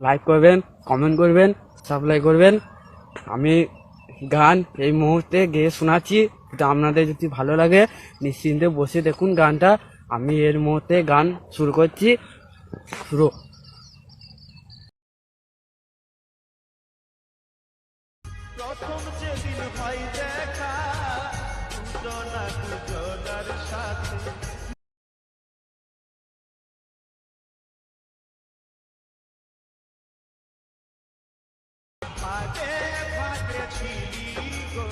Like করবেন, comment করবেন, subscribe করবেন। আমি গান এই মুহূর্তে গেয়ে শোনাচ্ছি, আপনাদের যদি ভালো লাগে নিশ্চিন্তে বসে দেখুন গানটা। আমি এর মুহূর্তে গান শুরু করছি। শুরু। প্রথম যেদিন ভাই দেখা দুজনা দুজনার সাথে ভাগে ভাগে ছিলি গো।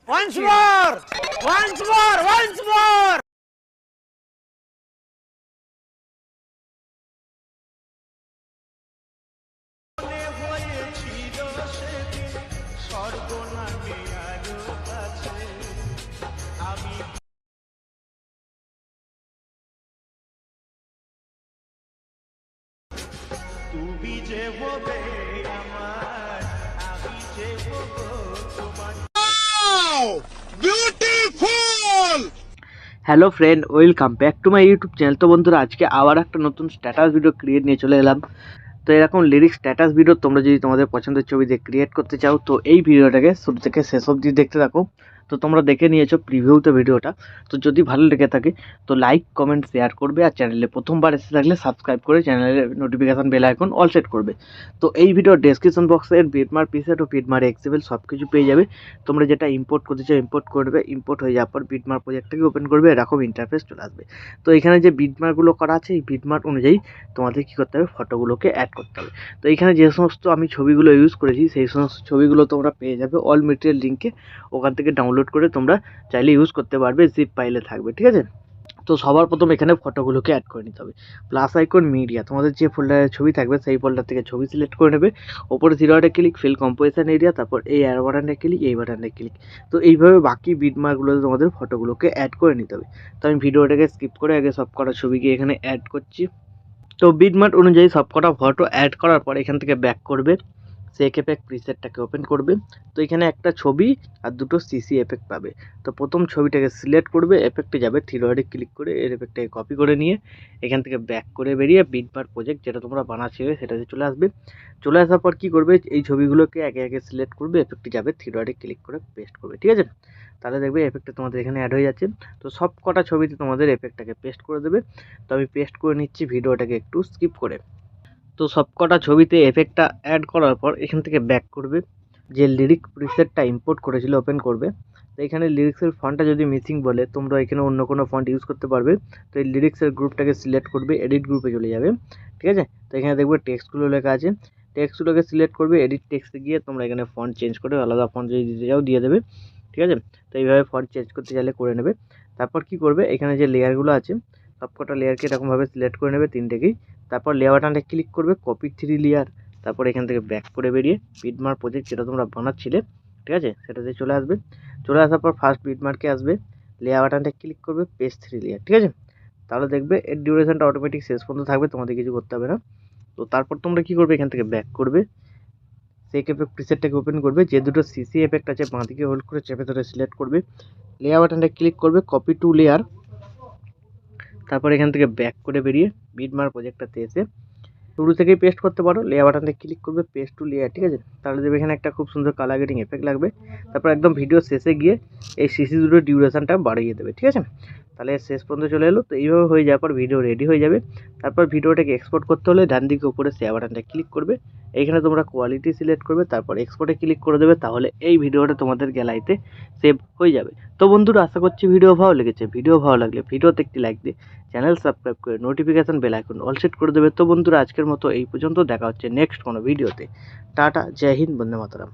Once more! Once more! Once more! মনে হয়েছিল সেদিন স্বর্গ নামে আরো কাছে আমি তুমি যে হবে আমার, আমি যে হব তোমার। Hello friend, welcome back to my YouTube channel. তো বন্ধুরা, আজকে আবার একটা নতুন স্ট্যাটাস ভিডিও ক্রিয়েট নিয়ে চলে এলাম। তো এরকম লিরিক্স স্ট্যাটাস ভিডিও তোমরা যদি তোমাদের পছন্দের ছবি দিয়ে ক্রিয়েট করতে চাও, তো এই ভিডিওটাকে শুরু থেকে শেষ অবধি দেখতে থাকো। তো তোমরা দেখে নিয়েছো প্রিভিউতে ভিডিওটা। তো যদি ভালো লেগে থাকে তো লাইক, কমেন্ট, শেয়ার করবে। আর চ্যানেলে প্রথমবার এসে থাকলে সাবস্ক্রাইব করে চ্যানেলের notification bell icon all set করবে। তো এই ভিডিওর ডেসক্রিপশন বক্সে বিটমার্ক প্রিসেট ও বিটমার্ক এক্সেবল সব কিছু পেয়ে যাবে। তোমরা যেটা ইম্পোর্ট করতে চাও ইম্পোর্ট করবে। ইম্পোর্ট হয়ে যাওয়ার পর বিটমার্ক প্রজেক্টটাকে ওপেন করবে, এরকম ইন্টারফেস চলে আসবে। তো এখানে যে বিটমার্কগুলো করা আছে, এই বিটমার্ক অনুযায়ী তোমাদের কী করতে হবে, ফটোগুলোকে অ্যাড করতে হবে। তো এখানে যে সমস্ত আমি ছবিগুলো ইউজ করেছি সেই সমস্ত ছবিগুলো তোমরা পেয়ে যাবে অল মেটেরিয়াল লিঙ্কে। ওখান থেকে ডাউনলোড করে তোমরা চাইলে ইউজ করতে পারবে, জিপ ফাইলে থাকবে, ঠিক আছে। তো সবার প্রথম এখানে ফটোগুলোকে অ্যাড করে নিতে হবে। প্লাস আইকন মিডিয়া, তোমাদের যে ফোল্ডারে ছবি থাকবে সেই ফোল্ডার থেকে ছবি সিলেক্ট করে নেবে। ওপরে থ্রি ডটে ক্লিক, ফিল কম্পোজিশন এরিয়া, তারপর এই অ্যারো বাটনে ক্লিক, এই বাটনে ক্লিক। তো এইভাবে বাকি বিটমার্কগুলোতে তোমাদের ফটোগুলোকে অ্যাড করে নিতে হবে। তো আমি ভিডিওটাকে স্কিপ করে আগে সব কটা ছবিকে এখানে অ্যাড করছি। তো বিটমার্ক অনুযায়ী সবকটা ফটো অ্যাড করার পর এখান থেকে ব্যাক করবে, সেক এফেক্ট প্রিসেটটাকে ওপেন করবে। তো এখানে একটা ছবি আর দুটো সিসি এফেক্ট পাবে। তো প্রথম ছবিটাকে সিলেক্ট করবে, এফেক্টে যাবে, থ্রিডটে ক্লিক করে এর এফেক্টটাকে কপি করে নিয়ে এখান থেকে ব্যাক করে বেরিয়ে বিটমার্ক প্রজেক্ট যেটা তোমরা বানাচ্ছিলে সেটাতে চলে আসবে। চলে আসার পর কী করবে, এই ছবিগুলোকে একে একে সিলেক্ট করবে, এফেক্টে যাবে, থ্রিডটে ক্লিক করে পেস্ট করবে, ঠিক আছে। তাহলে দেখবে এফেক্টটা তোমাদের এখানে অ্যাড হয়ে যাচ্ছে। তো সব কটা ছবিতে তোমাদের এফেক্টটাকে পেস্ট করে দেবে। তো আমি পেস্ট করে নিচ্ছি ভিডিওটাকে একটু স্কিপ করে। তো সবকটা ছবিতে এফেক্টটা অ্যাড করার পর এখান থেকে ব্যাক করবে, যে লিরিক প্রিসেটটা ইম্পোর্ট করেছিল ওপেন করবে। তো এখানে লিরিক্সের ফন্টটা যদি মিসিং বলে তোমরা এখানে অন্য কোনো ফন্ট ইউজ করতে পারবে। তো এই লিরিক্সের গ্রুপটাকে সিলেক্ট করবে, এডিট গ্রুপে চলে যাবে, ঠিক আছে। তো এখানে দেখবে টেক্সটগুলো লেখা আছে, টেক্সটগুলোকে সিলেক্ট করবে, এডিট টেক্সটে গিয়ে তোমরা এখানে ফন্ট চেঞ্জ করে আলাদা ফন্ট যদি দিতে চাও দিয়ে দেবে, ঠিক আছে। তো এইভাবে ফন্ট চেঞ্জ করতে চাইলে করে নেবে। তারপর কি করবে, এখানে যে লেয়ারগুলো আছে সবকটা লেয়ারকে এরকমভাবে সিলেক্ট করে নেবে তিনটেকেই। তারপর লেয়ার বাটনটা ক্লিক করবে, কপি থ্রি লেয়ার, তারপর এখান থেকে ব্যাক করে বেরিয়ে বিটমার্ক প্রজেক্ট যেটা তোমরা বানাচ্ছিলে, ঠিক আছে, সেটাতে চলে আসবে। চলে আসার পর ফার্স্ট বিটমার্কে আসবে, লেয়ার বাটনটা ক্লিক করবে, পেস্ট থ্রি লেয়ার, ঠিক আছে। তাহলে দেখবে এর ডিউরেশনটা অটোমেটিক শেষ পর্যন্ত থাকবে, তোমাদের কিছু করতে হবে না। তো তারপর তোমরা কী করবে, এখান থেকে ব্যাক করবে, সেক এফেক্ট প্রিসেটটাকে ওপেন করবে, যে দুটো সিসি এফেক্ট আছে বাঁদিকে হোল্ড করে চেপে ধরে সিলেক্ট করবে, লেয়ার বাটনটা ক্লিক করবে, কপি টু লেয়ার, তারপর এখান থেকে ব্যাক করে বেরিয়ে বিটমার্ক প্রজেক্টটাতে এসে শুরু থেকেই পেস্ট করতে পারো, লেয়ার বাটনটা ক্লিক করবে, পেস্ট টু লেয়ার, ঠিক আছে। তাহলে দেখবে এখানে একটা খুব সুন্দর কালার গ্রেডিং এফেক্ট লাগবে। তারপর একদম ভিডিও শেষে গিয়ে এই সিসি দুটোর ডিউরেশনটা বাড়িয়ে দেবে, ঠিক আছে। তাহলে শেষ পর্যন্ত চলে এলো। তো এইভাবে হয়ে যাওয়ার পর ভিডিও রেডি হয়ে যাবে। তারপর ভিডিওটাকে এক্সপোর্ট করতে হলে ডান দিকে উপরে শেয়ার বাটনটা ক্লিক করবে, এইখানে তোমরা কোয়ালিটি সিলেক্ট করবে, তারপর এক্সপোর্টে ক্লিক করে দেবে। তাহলে এই ভিডিওটা তোমাদের গ্যালারিতে সেভ হয়ে যাবে। তো বন্ধুরা, আশা করছি ভিডিও ভালো লেগেছে। ভিডিও ভালো লাগলে ভিডিওতে একটি লাইক দিয়ে চ্যানেল সাবস্ক্রাইব করে notification bell icon all set করে দেবে। তো বন্ধুরা, আজকের মতো এই পর্যন্ত, দেখা হচ্ছে নেক্সট কোনো ভিডিওতে। টাটা, জয় হিন্দ, বন্দে মাতরম।